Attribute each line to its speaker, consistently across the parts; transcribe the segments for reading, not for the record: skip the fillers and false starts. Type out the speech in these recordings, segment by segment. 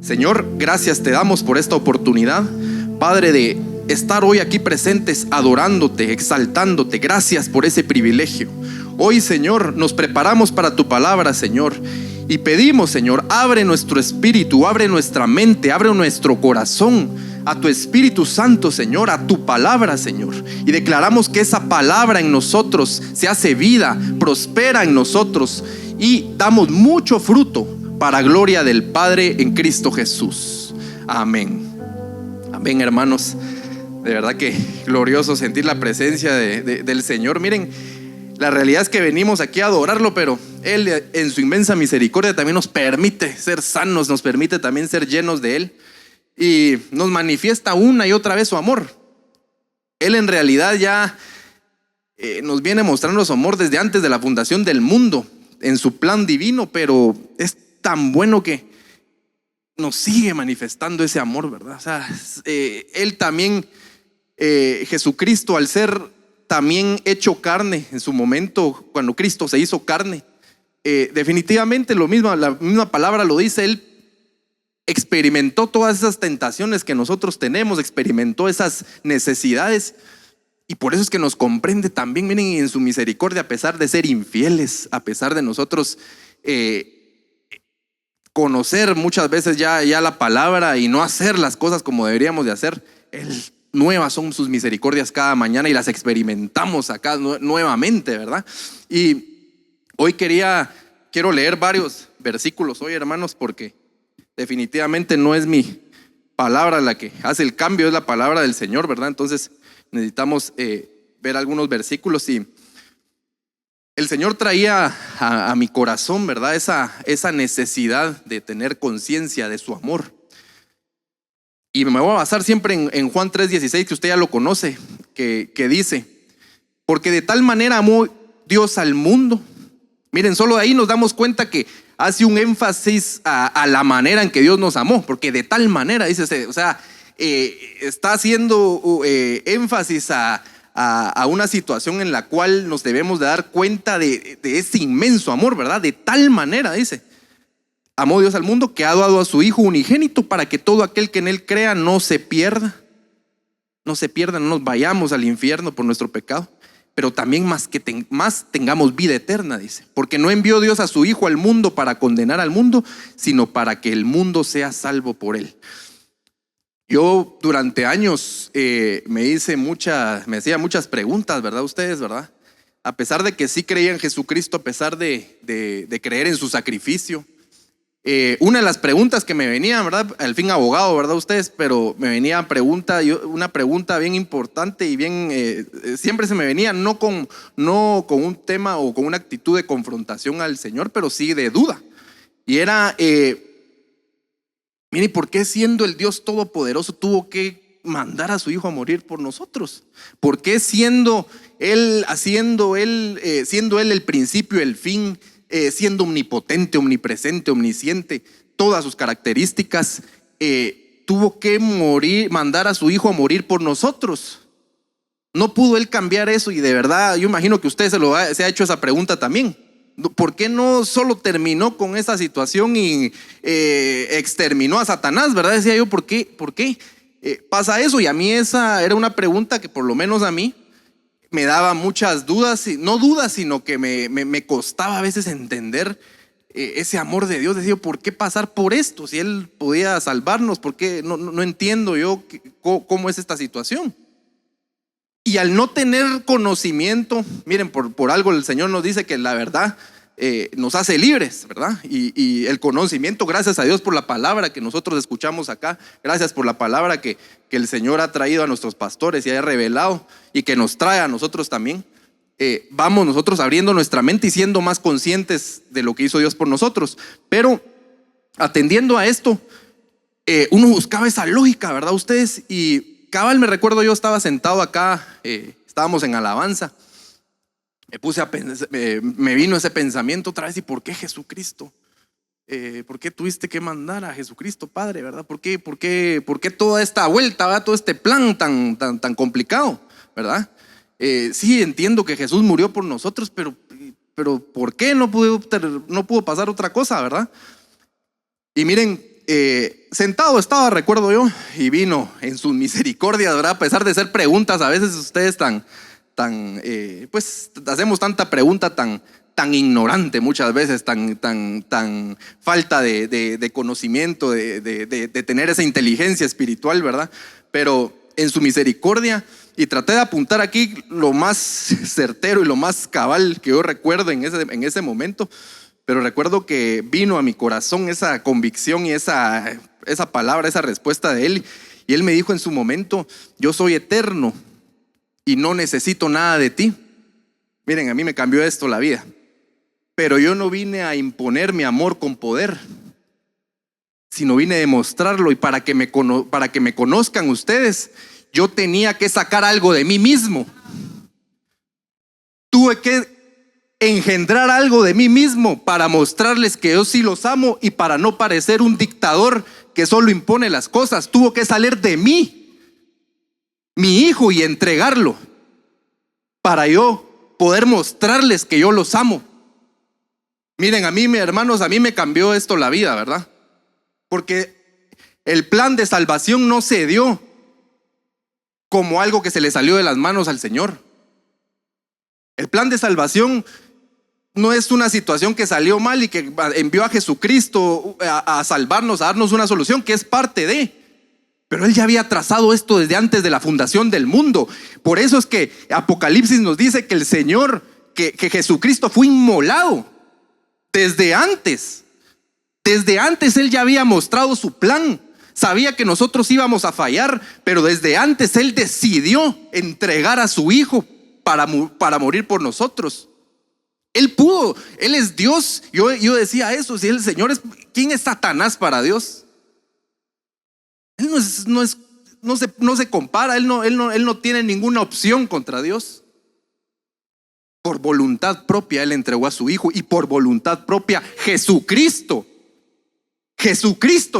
Speaker 1: Señor, gracias te damos por esta oportunidad, Padre, de estar hoy aquí presentes, adorándote, exaltándote. Gracias por ese privilegio. Hoy, Señor, nos preparamos para tu palabra, Señor, y pedimos, Señor, abre nuestro espíritu, abre nuestra mente, abre nuestro corazón a tu Espíritu Santo, Señor, a tu palabra, Señor, y declaramos que esa palabra en nosotros se hace vida, prospera en nosotros y damos mucho fruto para gloria del Padre en Cristo Jesús. Amén. Amén, hermanos. De verdad que glorioso sentir la presencia del Señor. Miren, la realidad es que venimos aquí a adorarlo, pero Él en su inmensa misericordia también nos permite ser sanos, nos permite también ser llenos de Él, y nos manifiesta una y otra vez su amor. Él en realidad ya nos viene mostrando su amor desde antes de la fundación del mundo, en su plan divino, pero es tan bueno que nos sigue manifestando ese amor, ¿verdad? O sea, Él también, Jesucristo, al ser también hecho carne en su momento, cuando Cristo se hizo carne, definitivamente lo mismo, la misma palabra lo dice, Él experimentó todas esas tentaciones que nosotros tenemos, experimentó esas necesidades, y por eso es que nos comprende también. Miren, en su misericordia, a pesar de ser infieles, a pesar de nosotros conocer muchas veces ya la palabra y no hacer las cosas como deberíamos de hacer, nuevas son sus misericordias cada mañana, y las experimentamos acá nuevamente, ¿verdad? Y hoy quiero leer varios versículos hoy, hermanos, porque definitivamente no es mi palabra la que hace el cambio, es la palabra del Señor, ¿verdad? Entonces necesitamos ver algunos versículos, y el Señor traía a mi corazón, ¿verdad? Esa necesidad de tener conciencia de su amor. Y me voy a basar siempre en Juan 3:16, que usted ya lo conoce, que dice: porque de tal manera amó Dios al mundo. Miren, solo de ahí nos damos cuenta que hace un énfasis a la manera en que Dios nos amó, porque de tal manera, dice, o sea, está haciendo énfasis a una situación en la cual nos debemos de dar cuenta de ese inmenso amor, ¿verdad? De tal manera, dice, amó Dios al mundo, que ha dado a su Hijo unigénito, para que todo aquel que en Él crea no se pierda, no nos vayamos al infierno por nuestro pecado, pero también más tengamos vida eterna, dice. Porque no envió Dios a su Hijo al mundo para condenar al mundo, sino para que el mundo sea salvo por Él. Yo durante años me hacía muchas preguntas, ¿verdad? Ustedes, ¿verdad? A pesar de que sí creía en Jesucristo, a pesar de creer en su sacrificio, una de las preguntas que me venían, ¿verdad? Al fin abogado, ¿verdad? Ustedes, pero me venía una pregunta bien importante y bien, siempre se me venía, no con un tema o con una actitud de confrontación al Señor, pero sí de duda. Y era, mire, ¿por qué siendo el Dios Todopoderoso tuvo que mandar a su Hijo a morir por nosotros? ¿Por qué siendo Él el principio, el fin, siendo omnipotente, omnipresente, omnisciente, todas sus características, tuvo que mandar a su Hijo a morir por nosotros? No pudo Él cambiar eso, y de verdad yo imagino que usted se ha hecho esa pregunta también. ¿Por qué no solo terminó con esa situación y exterminó a Satanás, verdad? Decía yo, ¿por qué pasa eso? Y a mí esa era una pregunta que por lo menos a mí me daba muchas dudas, no dudas, sino que me costaba a veces entender ese amor de Dios. Decía, ¿por qué pasar por esto? Si Él podía salvarnos, ¿por qué? No entiendo yo cómo es esta situación. Y al no tener conocimiento, miren, por algo el Señor nos dice que la verdad nos hace libres, ¿verdad? Y el conocimiento, gracias a Dios por la palabra que nosotros escuchamos acá, gracias por la palabra que el Señor ha traído a nuestros pastores y ha revelado, y que nos trae a nosotros también. Vamos nosotros abriendo nuestra mente y siendo más conscientes de lo que hizo Dios por nosotros. Pero atendiendo a esto, uno buscaba esa lógica, ¿verdad? Ustedes, y cabal, me recuerdo, yo estaba sentado acá, estábamos en alabanza, me puse a pensar, me vino ese pensamiento otra vez: ¿y por qué Jesucristo? ¿Por qué tuviste que mandar a Jesucristo, Padre, verdad? ¿Por qué toda esta vuelta, ¿verdad? Todo este plan tan complicado, ¿verdad? Sí, entiendo que Jesús murió por nosotros, pero ¿por qué no pudo pasar otra cosa, verdad? Y miren, sentado estaba, recuerdo yo, y vino en su misericordia, ¿verdad? A pesar de ser preguntas, a veces ustedes pues hacemos tanta pregunta tan ignorante muchas veces, tan falta de conocimiento, de tener esa inteligencia espiritual, ¿verdad? Pero en su misericordia, y traté de apuntar aquí lo más certero y lo más cabal que yo recuerdo en ese momento, pero recuerdo que vino a mi corazón esa convicción y esa palabra, esa respuesta de él, y él me dijo en su momento: yo soy eterno y no necesito nada de ti. Miren, a mí me cambió esto la vida. Pero yo no vine a imponer mi amor con poder, sino vine a demostrarlo. Y para que me conozcan ustedes, yo tenía que sacar algo de mí mismo. Tuve que engendrar algo de mí mismo para mostrarles que yo sí los amo, y para no parecer un dictador que solo impone las cosas, tuvo que salir de mí, mi hijo, y entregarlo para yo poder mostrarles que yo los amo. Miren, a mí, mis hermanos, a mí me cambió esto la vida, ¿verdad? Porque el plan de salvación no se dio como algo que se le salió de las manos al Señor. El plan de salvación no es una situación que salió mal y que envió a Jesucristo a salvarnos, a darnos una solución que es parte de. Pero Él ya había trazado esto desde antes de la fundación del mundo. Por eso es que Apocalipsis nos dice que el Señor, que Jesucristo fue inmolado. Desde antes Él ya había mostrado su plan. Sabía que nosotros íbamos a fallar, pero desde antes Él decidió entregar a su Hijo para morir por nosotros. Él pudo, Él es Dios. Yo decía eso, si el Señor es, ¿quién es Satanás para Dios? Él no se compara, él no tiene ninguna opción contra Dios. Por voluntad propia Él entregó a su Hijo, y por voluntad propia Jesucristo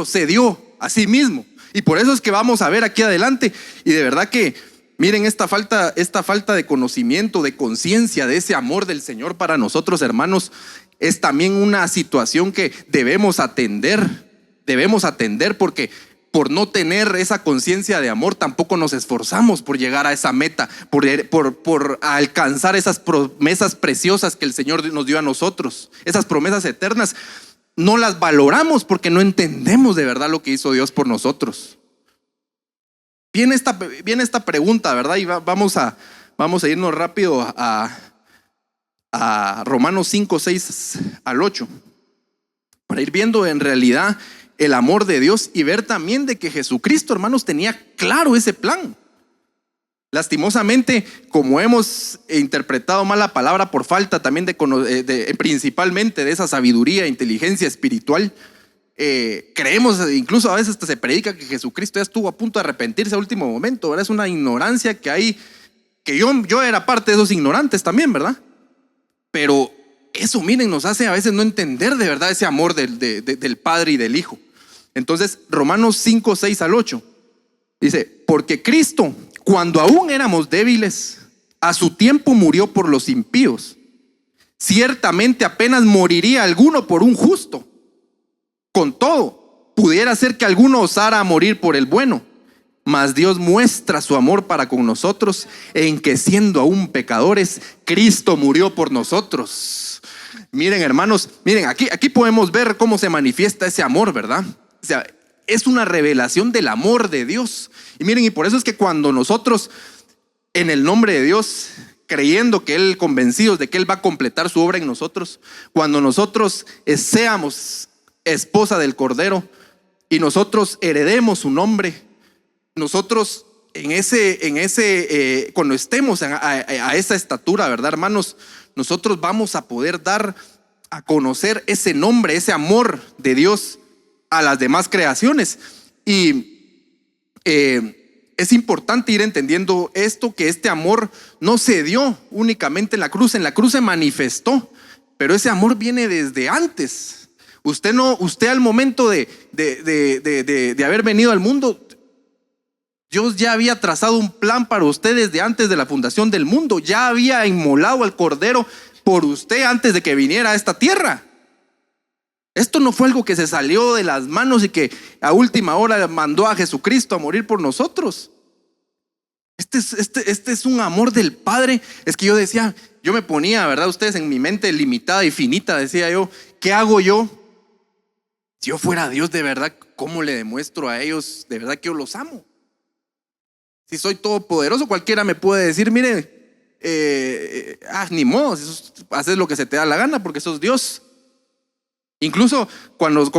Speaker 1: se dio a sí mismo. Y por eso es que vamos a ver aquí adelante. Y de verdad que miren, esta falta de conocimiento, de conciencia de ese amor del Señor para nosotros, hermanos, es también una situación que debemos atender, porque por no tener esa conciencia de amor tampoco nos esforzamos por llegar a esa meta, por alcanzar esas promesas preciosas que el Señor nos dio a nosotros, esas promesas eternas. No las valoramos porque no entendemos de verdad lo que hizo Dios por nosotros. Viene esta pregunta, ¿verdad? Y vamos a irnos rápido a Romanos 5, 6 al 8, para ir viendo en realidad el amor de Dios y ver también de que Jesucristo, hermanos, tenía claro ese plan. Lastimosamente, como hemos interpretado mal la palabra por falta también principalmente de esa sabiduría e inteligencia espiritual, creemos, incluso a veces hasta se predica que Jesucristo ya estuvo a punto de arrepentirse a último momento, ¿verdad? Es una ignorancia que hay, que yo era parte de esos ignorantes también, ¿verdad? Pero eso, miren, nos hace a veces no entender de verdad ese amor del Padre y del Hijo. Entonces, Romanos 5, 6 al 8 dice: porque Cristo, cuando aún éramos débiles, a su tiempo murió por los impíos. Ciertamente apenas moriría alguno por un justo. Con todo, pudiera ser que alguno osara a morir por el bueno. Mas Dios muestra su amor para con nosotros en que, siendo aún pecadores, Cristo murió por nosotros. Miren, hermanos, miren, aquí podemos ver cómo se manifiesta ese amor, ¿verdad? O sea, es una revelación del amor de Dios. Y miren, y por eso es que cuando nosotros, en el nombre de Dios, creyendo que Él, convencidos de que Él va a completar su obra en nosotros, cuando nosotros seamos esposa del Cordero y nosotros heredemos su nombre, nosotros cuando estemos a esa estatura, ¿verdad, hermanos? Nosotros vamos a poder dar a conocer ese nombre, ese amor de Dios a las demás creaciones. Y es importante ir entendiendo esto, que este amor no se dio únicamente en la cruz se manifestó, pero ese amor viene desde antes. Usted al momento de haber venido al mundo, Dios ya había trazado un plan para usted desde antes de la fundación del mundo. Ya había inmolado al Cordero por usted antes de que viniera a esta tierra. Esto no fue algo que se salió de las manos y que a última hora mandó a Jesucristo a morir por nosotros. Este es un amor del Padre. Es que yo decía, yo me ponía, ¿verdad? Ustedes en mi mente limitada y finita, decía yo, ¿qué hago yo? Si yo fuera Dios de verdad, ¿cómo le demuestro a ellos de verdad que yo los amo? Si soy todopoderoso, cualquiera me puede decir, mire, ni modo, haces lo que se te da la gana porque sos Dios. Incluso cuando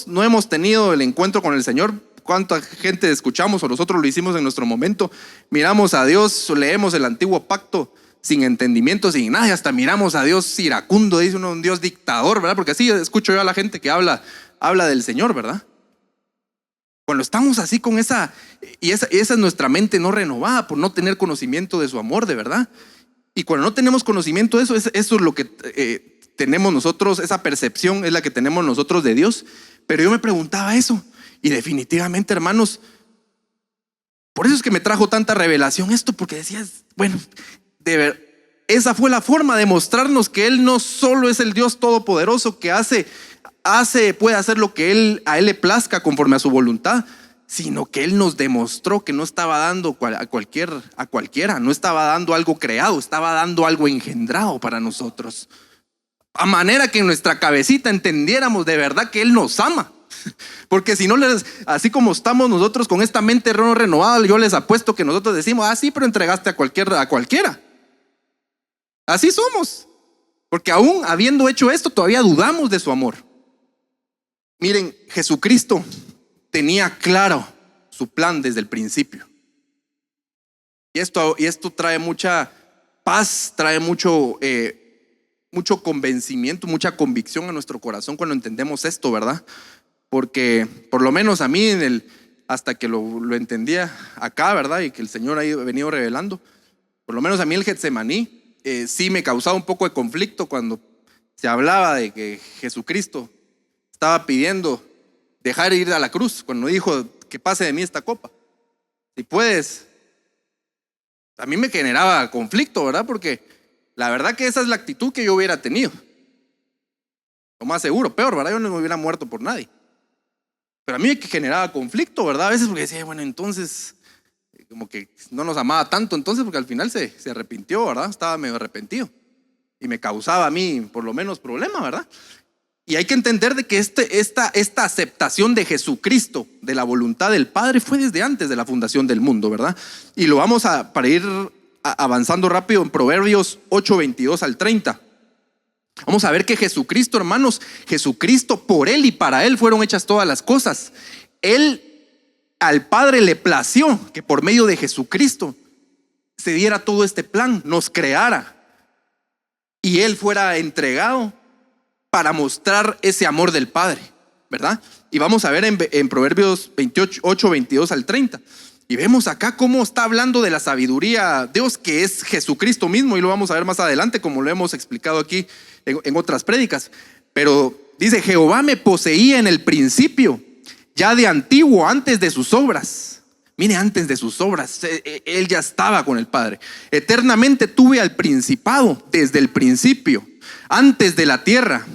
Speaker 1: no hemos tenido el encuentro con el Señor, cuánta gente escuchamos o nosotros lo hicimos en nuestro momento, miramos a Dios, leemos el antiguo pacto sin entendimiento, sin nada, y hasta miramos a Dios iracundo, dice uno, un Dios dictador, ¿verdad? Porque así escucho yo a la gente que habla del Señor, ¿verdad? Cuando estamos así con esa es nuestra mente no renovada por no tener conocimiento de su amor, de verdad. Y cuando no tenemos conocimiento de eso, eso es lo que tenemos nosotros, esa percepción es la que tenemos nosotros de Dios. Pero yo me preguntaba eso, y definitivamente, hermanos, por eso es que me trajo tanta revelación esto, porque decías, bueno, esa fue la forma de mostrarnos que Él no solo es el Dios todopoderoso que puede hacer lo que a Él le plazca conforme a su voluntad, sino que Él nos demostró que no estaba dando a cualquiera, no estaba dando algo creado, estaba dando algo engendrado para nosotros. A manera que en nuestra cabecita entendiéramos de verdad que Él nos ama. Porque si no, así como estamos nosotros con esta mente no renovada, yo les apuesto que nosotros decimos, sí, pero entregaste a cualquiera. Así somos. Porque aún habiendo hecho esto, todavía dudamos de su amor. Miren, Jesucristo tenía claro su plan desde el principio. Y esto trae mucha paz, trae mucho convencimiento, mucha convicción a nuestro corazón cuando entendemos esto, ¿verdad? Porque por lo menos a mí hasta que lo entendía acá, ¿verdad? Y que el Señor ha venido revelando, por lo menos a mí el Getsemaní sí me causaba un poco de conflicto cuando se hablaba de que Jesucristo estaba pidiendo dejar ir a la cruz, cuando dijo que pase de mí esta copa. Si puedes, a mí me generaba conflicto, ¿verdad? Porque la verdad que esa es la actitud que yo hubiera tenido. Lo más seguro, peor, ¿verdad? Yo no me hubiera muerto por nadie. Pero a mí me generaba conflicto, ¿verdad? A veces porque decía, bueno, entonces, como que no nos amaba tanto entonces, porque al final se arrepintió, ¿verdad? Estaba medio arrepentido. Y me causaba a mí, por lo menos, problema, ¿verdad? Y hay que entender de que esta aceptación de Jesucristo, de la voluntad del Padre, fue desde antes de la fundación del mundo, ¿verdad? Y lo vamos para ir avanzando rápido en Proverbios 8:22 al 30. Vamos a ver que Jesucristo, hermanos, Jesucristo, por Él y para Él fueron hechas todas las cosas. Al Padre le plació que por medio de Jesucristo se diera todo este plan, nos creara y Él fuera entregado para mostrar ese amor del Padre, ¿verdad? Y vamos a ver en Proverbios 8:22 al 30. Y vemos acá cómo está hablando de la sabiduría Dios, que es Jesucristo mismo, y lo vamos a ver más adelante, como lo hemos explicado aquí en otras prédicas. Pero dice, Jehová me poseía en el principio, ya de antiguo, antes de sus obras. Mire, antes de sus obras, Él ya estaba con el Padre. Eternamente tuve al principado desde el principio, antes de la tierra,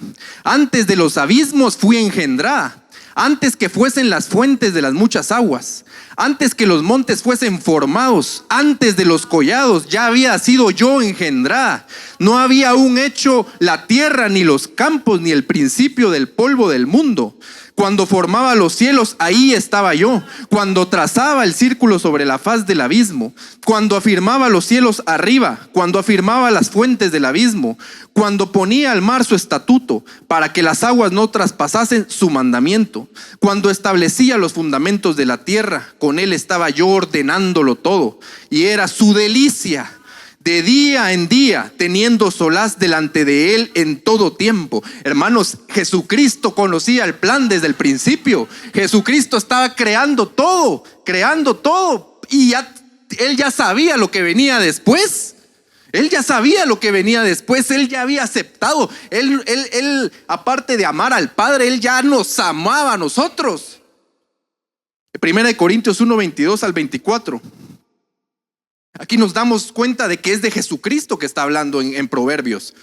Speaker 1: antes de los abismos fui engendrada, antes que fuesen las fuentes de las muchas aguas, antes que los montes fuesen formados, antes de los collados ya había sido yo engendrada. No había aún hecho la tierra, ni los campos, ni el principio del polvo del mundo. Cuando formaba los cielos, ahí estaba yo. Cuando trazaba el círculo sobre la faz del abismo, cuando afirmaba los cielos arriba, cuando afirmaba las fuentes del abismo, cuando ponía al mar su estatuto para que las aguas no traspasasen su mandamiento, cuando establecía los fundamentos de la tierra, con Él estaba yo ordenándolo todo, y era su delicia de día en día, teniendo solaz delante de Él en todo tiempo. Hermanos, Jesucristo conocía el plan desde el principio. Jesucristo estaba creando todo, y Él ya sabía lo que venía después. Él ya sabía lo que venía después. Él ya había aceptado. Él, aparte de amar al Padre, Él ya nos amaba a nosotros. 1 Corintios 1:22 al 24. Aquí nos damos cuenta de que es de Jesucristo que está hablando en Proverbios.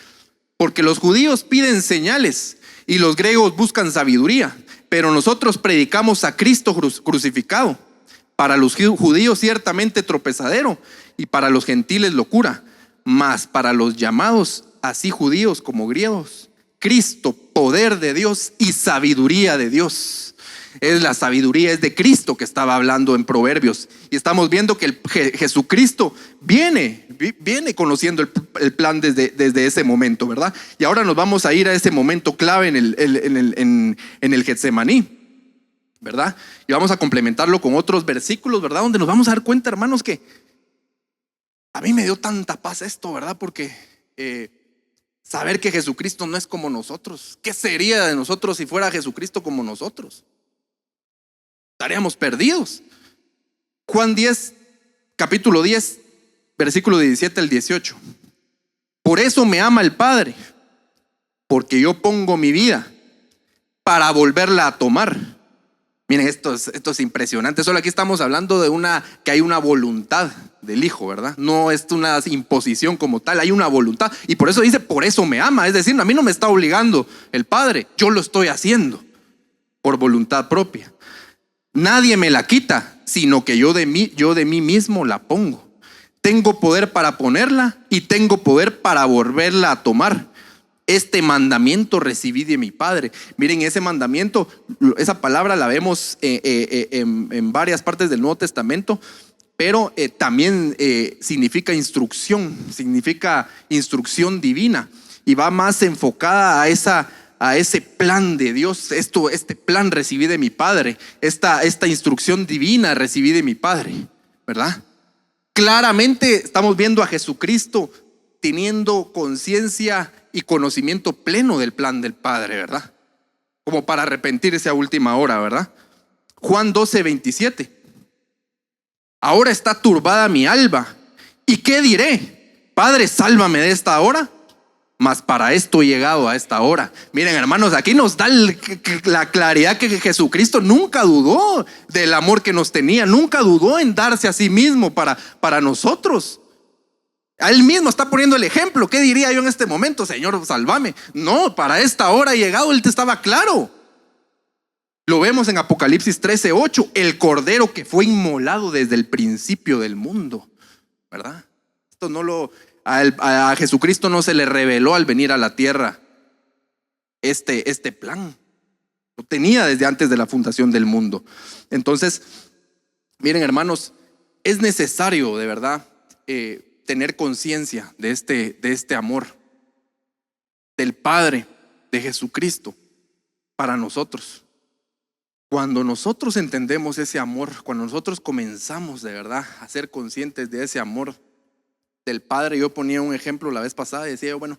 Speaker 1: Porque los judíos piden señales y los griegos buscan sabiduría, pero nosotros predicamos a Cristo crucificado. Para los judíos ciertamente tropezadero y para los gentiles locura, mas para los llamados, así judíos como griegos, Cristo, poder de Dios y sabiduría de Dios. Es la sabiduría, es de Cristo que estaba hablando en Proverbios. Y estamos viendo que Jesucristo viene conociendo el plan desde ese momento, ¿verdad? Y ahora nos vamos a ir a ese momento clave en el Getsemaní, ¿verdad? Y vamos a complementarlo con otros versículos, ¿verdad? Donde nos vamos a dar cuenta, hermanos, que a mí me dio tanta paz esto, ¿verdad? Porque saber que Jesucristo no es como nosotros. ¿Qué sería de nosotros si fuera Jesucristo como nosotros? Estaríamos perdidos. Juan 10, capítulo 10, versículo 17 al 18. Por eso me ama el Padre, porque yo pongo mi vida para volverla a tomar. Miren, esto es impresionante. Solo aquí estamos hablando de que hay una voluntad del Hijo, ¿verdad? No es una imposición como tal, hay una voluntad. Y por eso dice, por eso me ama. Es decir, a mí no me está obligando el Padre, yo lo estoy haciendo por voluntad propia. Nadie me la quita, sino que yo de mí mismo la pongo. Tengo poder para ponerla y tengo poder para volverla a tomar. Este mandamiento recibí de mi Padre. Miren, ese mandamiento, esa palabra la vemos en varias partes del Nuevo Testamento, pero también significa instrucción divina, y va más enfocada a ese plan de Dios. Este plan recibí de mi Padre, esta instrucción divina recibí de mi Padre, ¿verdad? Claramente estamos viendo a Jesucristo teniendo conciencia y conocimiento pleno del plan del Padre, ¿verdad? Como para arrepentirse a última hora, ¿verdad? Juan 12, 27. Ahora está turbada mi alma. ¿Y qué diré? Padre, sálvame de esta hora. Mas para esto he llegado a esta hora. Miren, hermanos, aquí nos da la claridad que Jesucristo nunca dudó del amor que nos tenía, nunca dudó en darse a sí mismo para nosotros. A él mismo está poniendo el ejemplo. ¿Qué diría yo en este momento? Señor, sálvame. No, para esta hora ha llegado, él te estaba claro. Lo vemos en Apocalipsis 13:8, el cordero que fue inmolado desde el principio del mundo, ¿verdad? Esto a Jesucristo no se le reveló al venir a la tierra este plan. Lo tenía desde antes de la fundación del mundo. Entonces, miren, hermanos, es necesario de verdad tener conciencia de este amor del Padre, de Jesucristo para nosotros. Cuando nosotros entendemos ese amor, cuando nosotros comenzamos de verdad a ser conscientes de ese amor del Padre. Yo ponía un ejemplo la vez pasada y decía, bueno,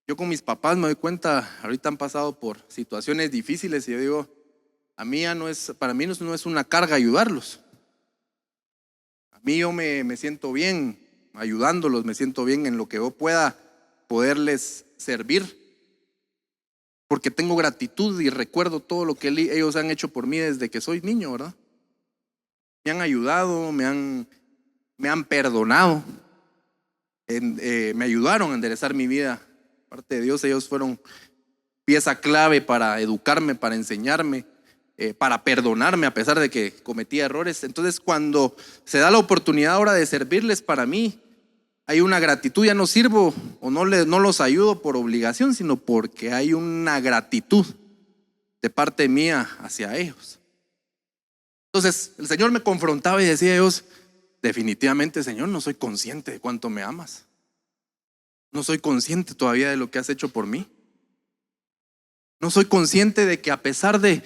Speaker 1: yo con mis papás me doy cuenta, ahorita han pasado por situaciones difíciles y yo digo, para mí no es una carga ayudarlos. A mí yo me siento bien ayudándolos, me siento bien en lo que yo pueda poderles servir, porque tengo gratitud y recuerdo todo lo que ellos han hecho por mí desde que soy niño, ¿verdad? Me han ayudado, me han perdonado. Me ayudaron a enderezar mi vida. Parte de Dios, ellos fueron pieza clave para educarme, para enseñarme, para perdonarme a pesar de que cometía errores. Entonces, cuando se da la oportunidad ahora de servirles, para mí hay una gratitud. Ya no sirvo o no los ayudo por obligación, sino porque hay una gratitud de parte mía hacia ellos. Entonces el Señor me confrontaba y decía: Dios, definitivamente, Señor, no soy consciente de cuánto me amas. No soy consciente todavía de lo que has hecho por mí. No soy consciente de que a pesar de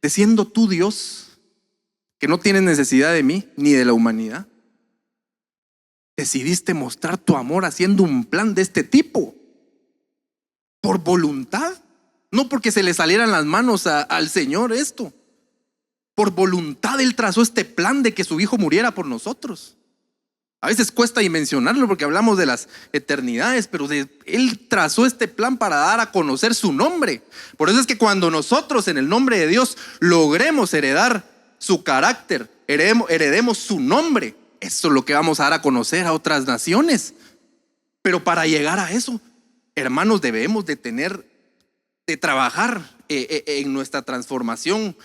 Speaker 1: siendo tú Dios, que no tienes necesidad de mí ni de la humanidad, decidiste mostrar tu amor haciendo un plan de este tipo por voluntad, no porque se le salieran las manos al Señor esto. Por voluntad Él trazó este plan de que su Hijo muriera por nosotros. A veces cuesta dimensionarlo porque hablamos de las eternidades, pero Él trazó este plan para dar a conocer su nombre. Por eso es que cuando nosotros en el nombre de Dios logremos heredar su carácter, heredemos su nombre, eso es lo que vamos a dar a conocer a otras naciones. Pero para llegar a eso, hermanos, debemos de de trabajar en nuestra transformación,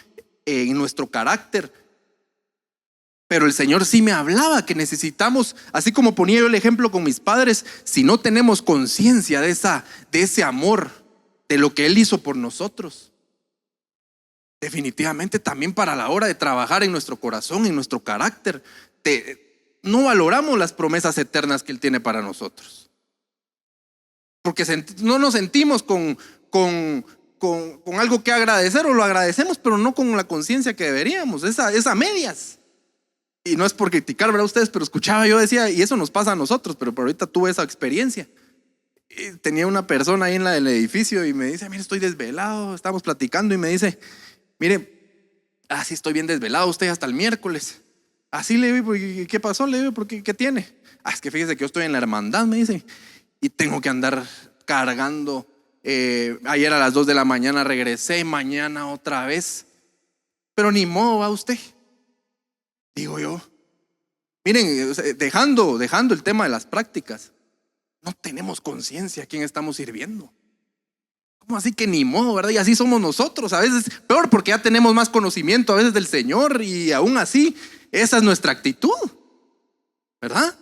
Speaker 1: en nuestro carácter. Pero el Señor sí me hablaba que necesitamos, así como ponía yo el ejemplo con mis padres, si no tenemos conciencia de ese amor, de lo que Él hizo por nosotros, definitivamente también para la hora de trabajar en nuestro corazón, en nuestro carácter, no valoramos las promesas eternas que Él tiene para nosotros. Porque no nos sentimos con algo que agradecer, o lo agradecemos, pero no con la conciencia que deberíamos. Es a medias. Y no es por criticar, ¿verdad? Ustedes, pero escuchaba, yo decía, y eso nos pasa a nosotros, pero por ahorita tuve esa experiencia. Y tenía una persona ahí en el edificio y me dice: mire, estoy desvelado. Estamos platicando y me dice: mire, así estoy bien desvelado, usted hasta el miércoles. Así le digo: ¿qué pasó? Le digo: ¿qué tiene? Es que fíjese que yo estoy en la hermandad, me dice, y tengo que andar cargando. Ayer a las 2 de la mañana regresé, mañana otra vez. Pero ni modo, va usted. Digo yo, miren, dejando el tema de las prácticas, no tenemos conciencia a quién estamos sirviendo. ¿Cómo así que ni modo, verdad? Y así somos nosotros, a veces peor, porque ya tenemos más conocimiento a veces del Señor, y aún así esa es nuestra actitud, ¿verdad?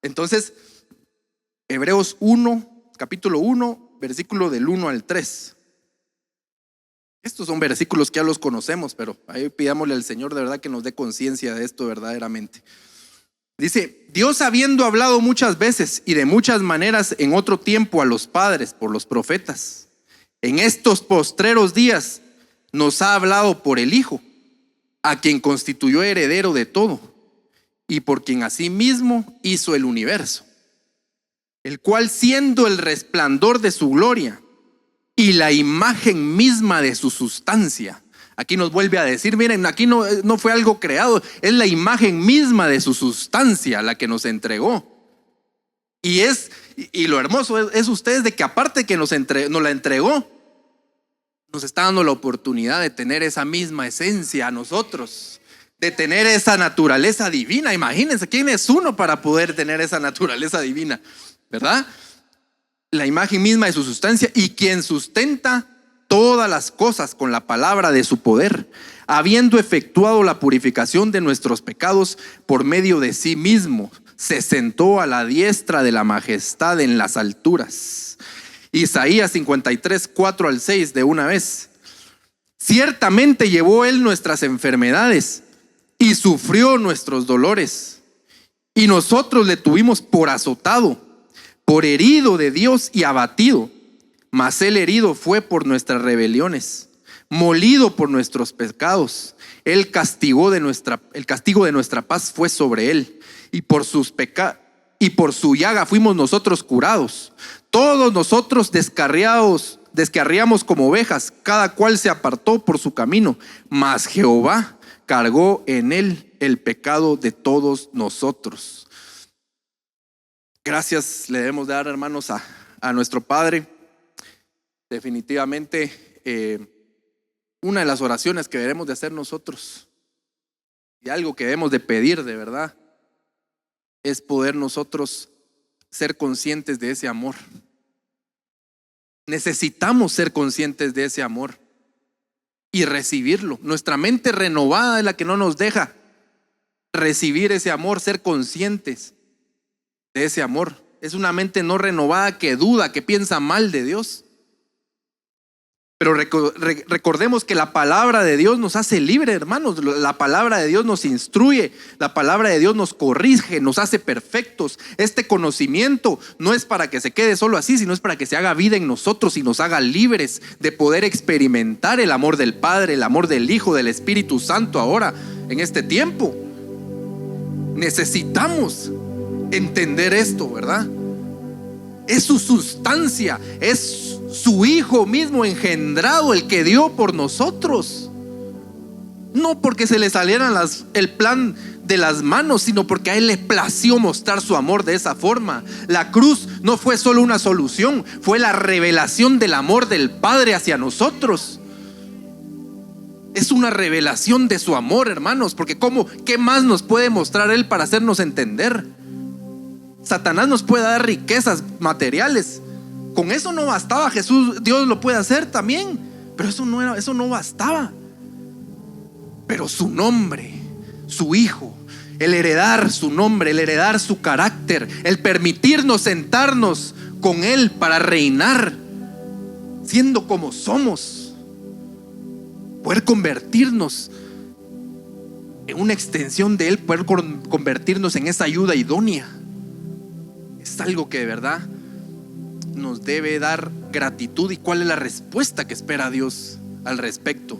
Speaker 1: Entonces, Hebreos 1, capítulo 1, versículo del 1 al 3. Estos son versículos que ya los conocemos, pero ahí pidámosle al Señor de verdad que nos dé conciencia de esto verdaderamente. Dice: Dios, habiendo hablado muchas veces y de muchas maneras en otro tiempo a los padres por los profetas, en estos postreros días nos ha hablado por el Hijo, a quien constituyó heredero de todo y por quien asimismo hizo el universo, el cual, siendo el resplandor de su gloria y la imagen misma de su sustancia. Aquí nos vuelve a decir, miren, aquí no fue algo creado, es la imagen misma de su sustancia la que nos entregó. Y lo hermoso es ustedes, de que aparte que nos la entregó, nos está dando la oportunidad de tener esa misma esencia a nosotros, de tener esa naturaleza divina. Imagínense, ¿quién es uno para poder tener esa naturaleza divina? ¿Verdad? La imagen misma de su sustancia, y quien sustenta todas las cosas con la palabra de su poder, habiendo efectuado la purificación de nuestros pecados por medio de sí mismo, se sentó a la diestra de la majestad en las alturas. Isaías 53, 4 al 6 de una vez. Ciertamente llevó Él nuestras enfermedades y sufrió nuestros dolores, y nosotros le tuvimos por azotado, por herido de Dios y abatido. Mas Él herido fue por nuestras rebeliones, molido por nuestros pecados. El castigo de nuestra paz fue sobre Él, y por su llaga fuimos nosotros curados. Todos nosotros descarriamos como ovejas, cada cual se apartó por su camino, mas Jehová cargó en Él el pecado de todos nosotros. Gracias le debemos dar, hermanos, a nuestro Padre. Definitivamente una de las oraciones que debemos de hacer nosotros, y algo que debemos de pedir de verdad, es poder nosotros ser conscientes de ese amor. Necesitamos ser conscientes de ese amor y recibirlo. Nuestra mente renovada es la que no nos deja recibir ese amor, ser conscientes de ese amor. Es una mente no renovada que duda, que piensa mal de Dios. Pero recordemos que la palabra de Dios nos hace libre, hermanos. La palabra de Dios nos instruye, la palabra de Dios nos corrige, nos hace perfectos. Este conocimiento no es para que se quede solo así, sino es para que se haga vida en nosotros y nos haga libres de poder experimentar el amor del Padre, el amor del Hijo, del Espíritu Santo ahora, en este tiempo. Necesitamos entender esto, ¿verdad? Es su sustancia, es su Hijo mismo engendrado el que dio por nosotros. No porque se le salieran el plan de las manos, sino porque a Él le plació mostrar su amor de esa forma. La cruz no fue solo una solución, fue la revelación del amor del Padre hacia nosotros. Es una revelación de su amor, hermanos, porque ¿qué más nos puede mostrar Él para hacernos entender? Satanás nos puede dar riquezas materiales, Con eso no bastaba. Jesús, Dios lo puede hacer también, pero eso no bastaba. Pero su nombre, su Hijo, el heredar su nombre, el heredar su carácter, el permitirnos sentarnos con Él para reinar, siendo como somos, poder convertirnos en una extensión de Él, poder convertirnos en esa ayuda idónea, es algo que de verdad nos debe dar gratitud. ¿Y cuál es la respuesta que espera Dios al respecto?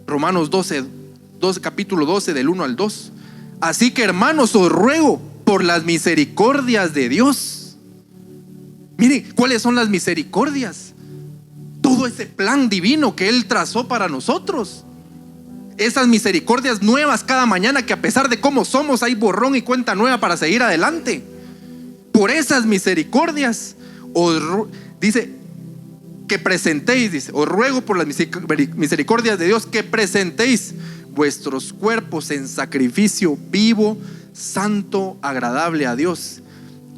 Speaker 1: Romanos 12, capítulo 12, del 1 al 2. Así que, hermanos, os ruego por las misericordias de Dios. Mire, ¿cuáles son las misericordias? Todo ese plan divino que Él trazó para nosotros. Esas misericordias nuevas cada mañana, que a pesar de cómo somos, hay borrón y cuenta nueva para seguir adelante. Por esas misericordias dice que presentéis, dice, os ruego por las misericordias de Dios que presentéis vuestros cuerpos en sacrificio vivo, santo, agradable a Dios,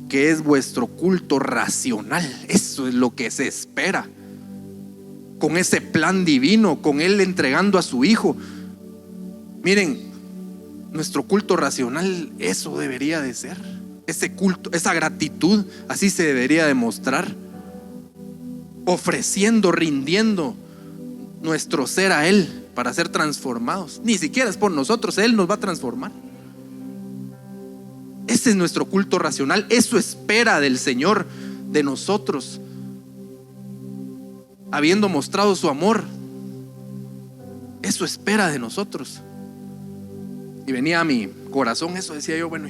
Speaker 1: que es vuestro culto racional. Eso es lo que se espera con ese plan divino, con Él entregando a su Hijo. Miren, nuestro culto racional, eso debería de ser. Ese culto, esa gratitud, así se debería demostrar, ofreciendo, rindiendo nuestro ser a Él para ser transformados. Ni siquiera es por nosotros, Él nos va a transformar. Ese es nuestro culto racional. Eso espera del Señor de nosotros, habiendo mostrado su amor. Eso espera de nosotros. Y venía a mi corazón eso, decía yo, bueno,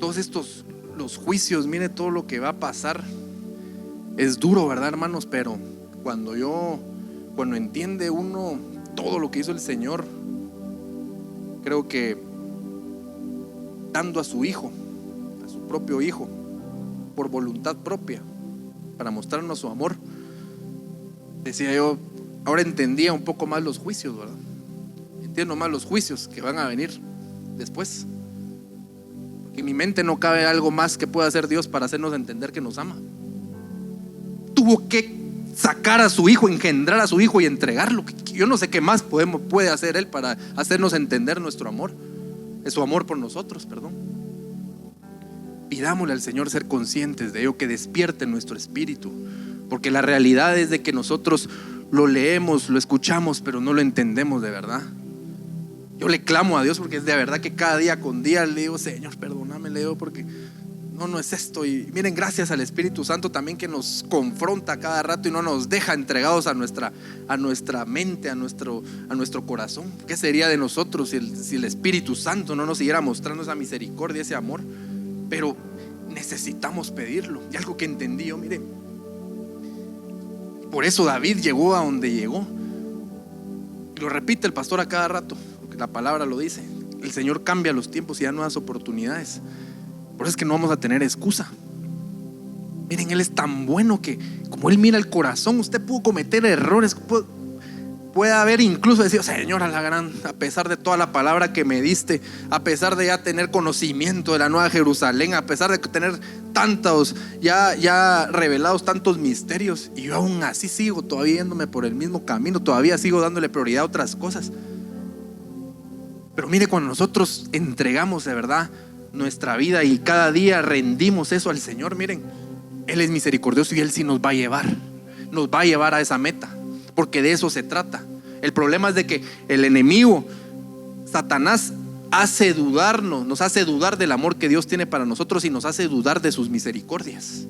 Speaker 1: todos estos, los juicios, mire todo lo que va a pasar. Es duro, ¿verdad, hermanos? Pero cuando entiende uno todo lo que hizo el Señor, creo que dando a su Hijo, a su propio Hijo, por voluntad propia, para mostrarnos su amor, decía yo, ahora entendía un poco más los juicios, ¿verdad? Entiendo más los juicios que van a venir después, porque en mi mente no cabe algo más que pueda hacer Dios para hacernos entender que nos ama. Tuvo que sacar a su Hijo, engendrar a su Hijo y entregarlo. Yo no sé qué más puede hacer Él para hacernos entender nuestro amor, su amor por nosotros, perdón. Pidámosle al Señor ser conscientes de ello, que despierte nuestro espíritu, porque la realidad es de que nosotros lo leemos, lo escuchamos, pero no lo entendemos de verdad. Yo le clamo a Dios porque es de verdad que cada día con día le digo, Señor, perdóname, le digo, porque no es esto. Y miren, gracias al Espíritu Santo también, que nos confronta cada rato y no nos deja entregados a nuestra mente, a nuestro corazón. ¿Qué sería de nosotros si el Espíritu Santo no nos siguiera mostrando esa misericordia, ese amor? Pero necesitamos pedirlo. Y algo que entendí yo, miren, por eso David llegó a donde llegó. Lo repite el pastor a cada rato, porque la palabra lo dice. El Señor cambia los tiempos y da nuevas oportunidades. Por eso es que no vamos a tener excusa. Miren, Él es tan bueno que como Él mira el corazón, usted pudo cometer errores, puede haber incluso decir, Señor, a pesar de toda la palabra que me diste, a pesar de ya tener conocimiento de la Nueva Jerusalén, a pesar de tener tantos ya revelados tantos misterios, y yo aún así sigo todavía yéndome por el mismo camino, todavía sigo dándole prioridad a otras cosas. Pero mire, cuando nosotros entregamos de verdad nuestra vida y cada día rendimos eso al Señor, miren, Él es misericordioso y Él sí nos va a llevar a esa meta, porque de eso se trata. El problema es de que el enemigo, Satanás, nos hace dudar del amor que Dios tiene para nosotros y nos hace dudar de sus misericordias.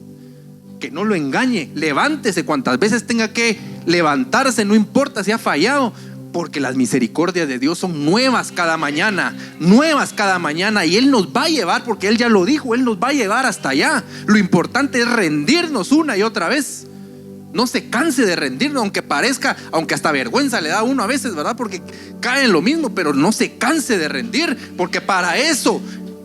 Speaker 1: Que no lo engañe, levántese cuantas veces tenga que levantarse, no importa si ha fallado, porque las misericordias de Dios son nuevas cada mañana, y Él nos va a llevar, porque Él ya lo dijo, Él nos va a llevar hasta allá. Lo importante es rendirnos una y otra vez. No se canse de rendirnos, aunque hasta vergüenza le da a uno a veces, ¿verdad? Porque cae en lo mismo, pero no se canse de rendir, porque para eso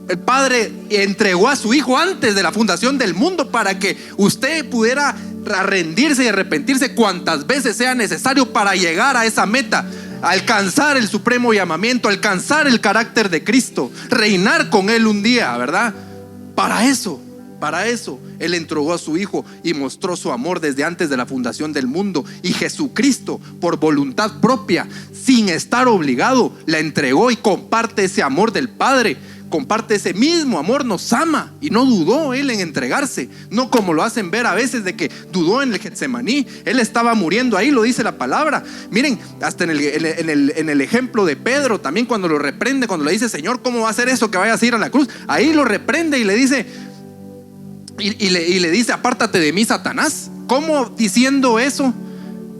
Speaker 1: el Padre entregó a su Hijo antes de la fundación del mundo, para que usted pudiera rendirse y arrepentirse cuantas veces sea necesario para llegar a esa meta, alcanzar el supremo llamamiento, alcanzar el carácter de Cristo, reinar con Él un día, ¿verdad? Para eso Para eso Él entregó a su Hijo y mostró su amor desde antes de la fundación del mundo. Y Jesucristo, por voluntad propia, sin estar obligado, la entregó y comparte ese amor del Padre. Comparte ese mismo amor, nos ama. Y no dudó Él en entregarse. No como lo hacen ver a veces, de que dudó en el Getsemaní. Él estaba muriendo ahí, lo dice la palabra. Miren, hasta en el ejemplo de Pedro, también cuando lo reprende, cuando le dice: Señor, ¿cómo va a hacer eso que vayas a ir a la cruz? Ahí lo reprende y le dice... Y le dice: apártate de mí, Satanás. ¿Cómo diciendo eso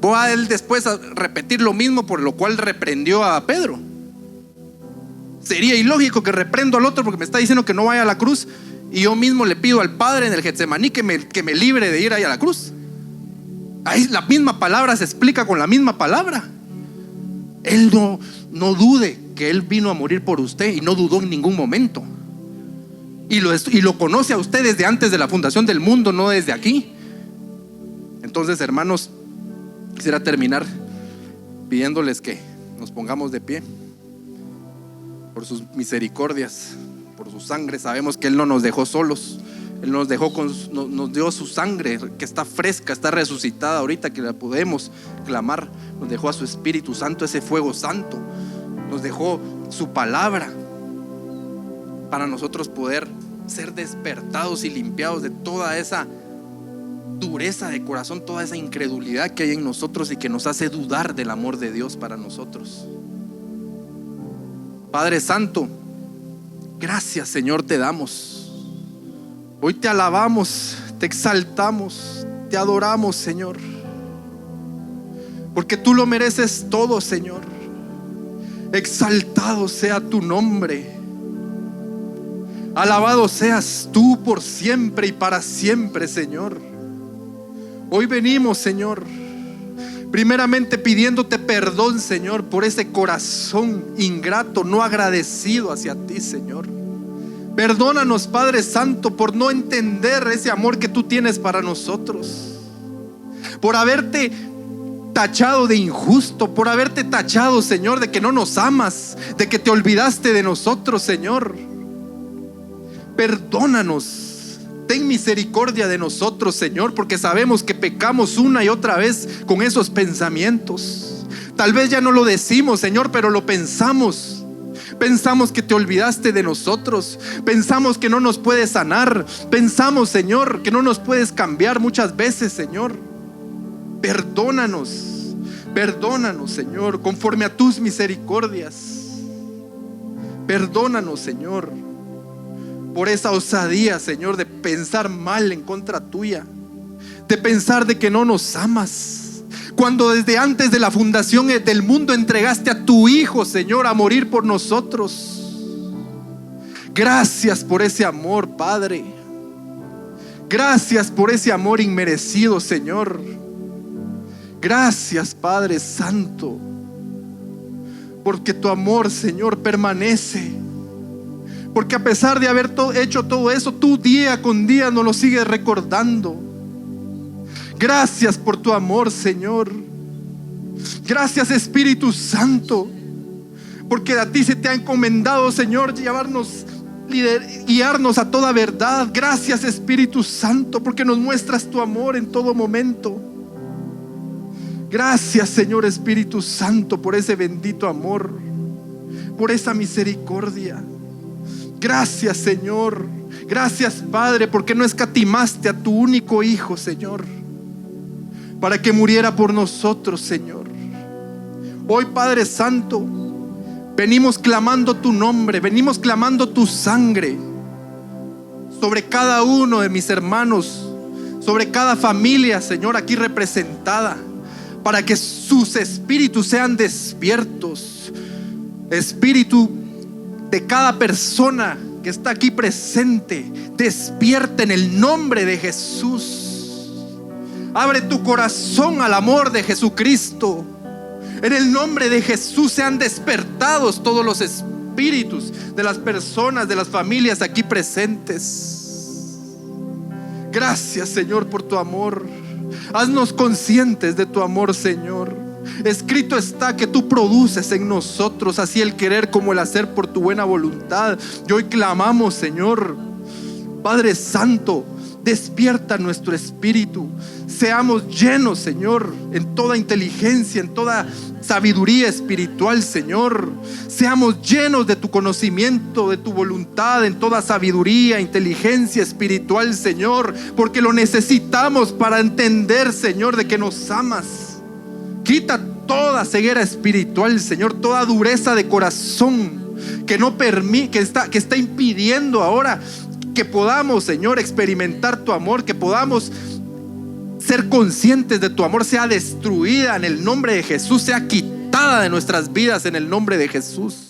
Speaker 1: va a él después a repetir lo mismo por lo cual reprendió a Pedro? Sería ilógico que reprendo al otro porque me está diciendo que no vaya a la cruz, y yo mismo le pido al Padre en el Getsemaní que me libre de ir ahí a la cruz. Ahí la misma palabra se explica con la misma palabra. Él no dude que Él vino a morir por usted, y no dudó en ningún momento. Y lo conoce a usted desde antes de la fundación del mundo, no desde aquí. Entonces, hermanos, quisiera terminar pidiéndoles que nos pongamos de pie. Por sus misericordias, por su sangre, sabemos que Él no nos dejó solos. Él nos dio su sangre, que está fresca, está resucitada ahorita, que la podemos clamar. Nos dejó a su Espíritu Santo, ese fuego santo. Nos dejó su palabra, para nosotros poder ser despertados y limpiados de toda esa dureza de corazón, toda esa incredulidad que hay en nosotros y que nos hace dudar del amor de Dios para nosotros. Padre Santo, gracias, Señor, te damos. Hoy te alabamos, te exaltamos, te adoramos, Señor, porque tú lo mereces todo, Señor. Exaltado sea tu nombre. Alabado seas tú por siempre y para siempre, Señor. Hoy venimos, Señor, primeramente pidiéndote perdón, Señor, por ese corazón ingrato, no agradecido hacia ti, Señor. Perdónanos, Padre Santo, por no entender ese amor que tú tienes para nosotros, por haberte tachado de injusto, por haberte tachado, Señor, de que no nos amas, de que te olvidaste de nosotros, Señor. Perdónanos, ten misericordia de nosotros, Señor, porque sabemos que pecamos una y otra vez con esos pensamientos. Tal vez ya no lo decimos, Señor, pero lo pensamos. Pensamos que te olvidaste de nosotros. Pensamos que no nos puedes sanar. Pensamos, Señor, que no nos puedes cambiar muchas veces, Señor. Perdónanos, perdónanos, Señor, conforme a tus misericordias. Perdónanos, Señor, por esa osadía, Señor, de pensar mal en contra tuya, de pensar de que no nos amas, cuando desde antes de la fundación del mundo entregaste a tu Hijo, Señor, a morir por nosotros. Gracias por ese amor, Padre. Gracias por ese amor inmerecido, Señor. Gracias, Padre Santo, porque tu amor, Señor, permanece. Porque a pesar de haber hecho todo eso, tú día con día nos lo sigues recordando. Gracias por tu amor, Señor. Gracias, Espíritu Santo, porque a ti se te ha encomendado, Señor, guiarnos a toda verdad. Gracias, Espíritu Santo, porque nos muestras tu amor en todo momento. Gracias, Señor Espíritu Santo, por ese bendito amor, por esa misericordia. Gracias, Señor. Gracias, Padre, porque no escatimaste a tu único Hijo, Señor, para que muriera por nosotros, Señor. Hoy, Padre Santo, venimos clamando tu nombre, venimos clamando tu sangre sobre cada uno de mis hermanos, sobre cada familia, Señor, aquí representada, para que sus espíritus sean despiertos. Espíritu de cada persona que está aquí presente, despierta en el nombre de Jesús. Abre tu corazón al amor de Jesucristo. En el nombre de Jesús sean despertados todos los espíritus de las personas, de las familias aquí presentes. Gracias, Señor, por tu amor. Haznos conscientes de tu amor, Señor. Escrito está que tú produces en nosotros así el querer como el hacer por tu buena voluntad. Y hoy clamamos, Señor, Padre Santo, despierta nuestro espíritu. Seamos llenos, Señor, en toda inteligencia, en toda sabiduría espiritual, Señor. Seamos llenos de tu conocimiento, de tu voluntad, en toda sabiduría, inteligencia espiritual, Señor, porque lo necesitamos para entender, Señor, de que nos amas. Quita toda ceguera espiritual, Señor, toda dureza de corazón que no permite, que está impidiendo ahora que podamos, Señor, experimentar tu amor, que podamos ser conscientes de tu amor, sea destruida en el nombre de Jesús, sea quitada de nuestras vidas en el nombre de Jesús.